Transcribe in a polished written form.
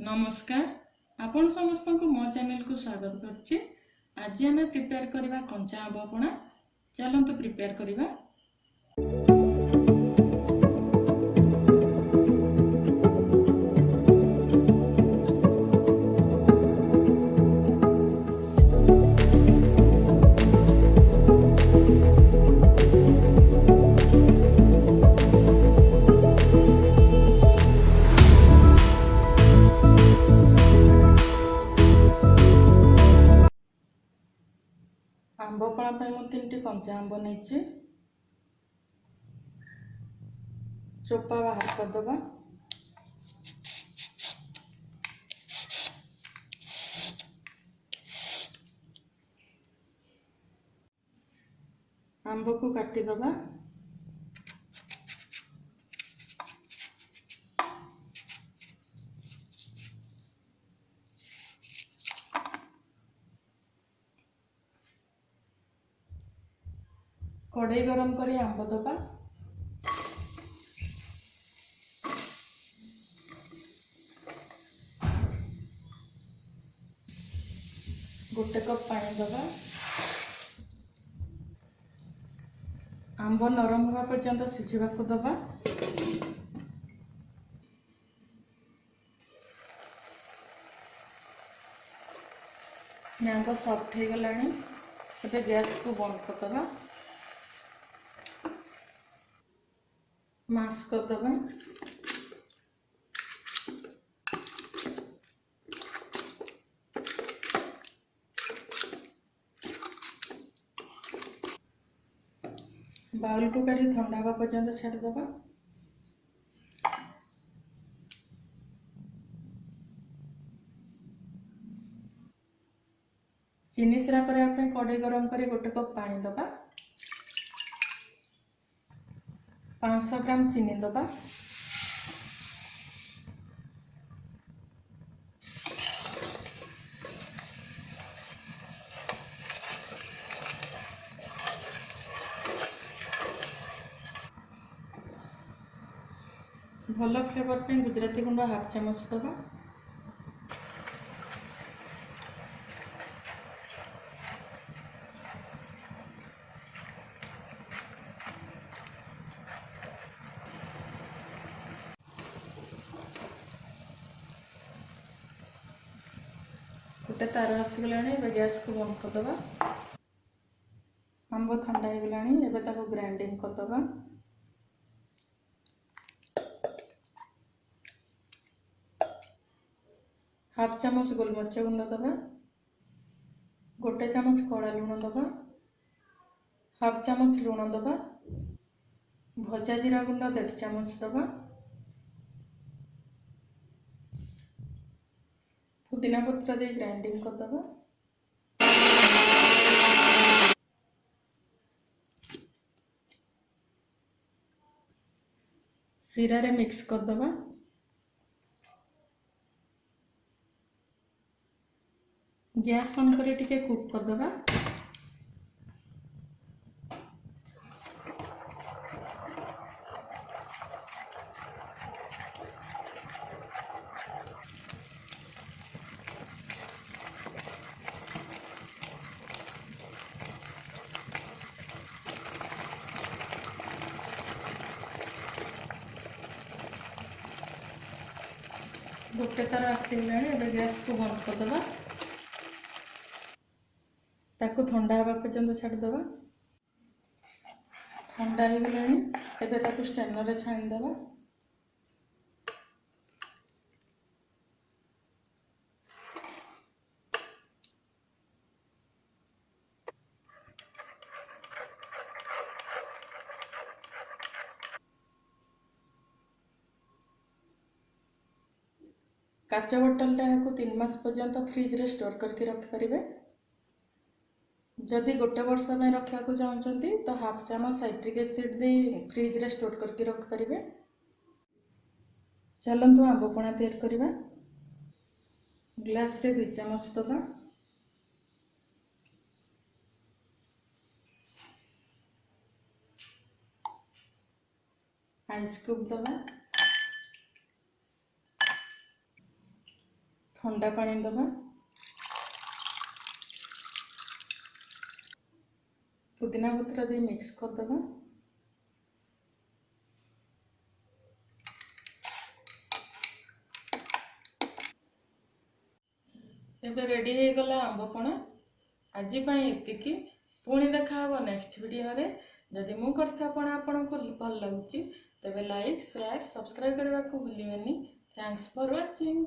नमस्कार आपण समस्त को मो चैनल को स्वागत करछि। आज आम प्रिपेयर करबा कंचा आंब पणा। चलंतु प्रिपेयर करबा। आंब पणा पे मु 3टी कंचा आंब नहीं चोपा बाहर कर दबा। आंब को काटी दबा। कढ़ाई गरम करी आंब दबा। गोटे कप पानी दबा। आंब नरम होगा पर्यंत सिझा को दबा। मैंगो सॉफ्ट हो गलानी। ଏବେ गैस को बंद कर दबा। मास कर दबा। बाउल को काढ़ी ठंडा हवा पर्यंत छाड़ दबा। चीनी सिरा करने कढ़ाई गरम कर गोटे कप पानी दबा। 500 ग्राम चीनी दबा। भल फ्लेवर पे गुजराती गुंड हाफ चामच दबा। गोटे तार आसीगला। गैस को बंद कर दबा। आंब ठंडा हो गला। ग्राइंडिंग कर दबा। हाफ चामच गोलमरीच गुंड दबा। गोटे चामच कला लुण दबा। हाफ चामच लुण दबा। भजा जीरा गुंड 1.5 चामच दबा। पुदीना पत्र दे ग्राइंडिंग कर दबा। सीरा रे मिक्स कर दबा। गैस ऑन करे टिके कुक कर दबा। गोटे तार आसीगला। गैस को बंद कर दबा। ताको ठंडा हवा पर्यंत छाड़ दबा। ठंडा हो गला। स्ट्रेनर रे छाणी दबा। काच बोतल को 3 मास पर्यंत फ्रिज रे स्टोर करके रखिपारे। जदि गोटे वर्ष में रखा चाहते तो हाफ चामच साइट्रिक एसिड दे फ्रिज रे स्टोर करके रखिपारे। चलतु आंब पणा तैयार करबा। ग्लास रे 2 चामच दबा। आइस क्यूब दबा। थंडा पानी दबा, पुदीना पत्र दे मिक्स कर दबा। एबे रेडी हो गला आंबपणा आज एतिकी। पुणी देखा हबो नेक्स्ट वीडियो रे। जदि मु करथा पणा आपनको भल लागुची तेबे लाइक शेयर सब्सक्राइब करबा को भूलिबेनी। Thanks for watching.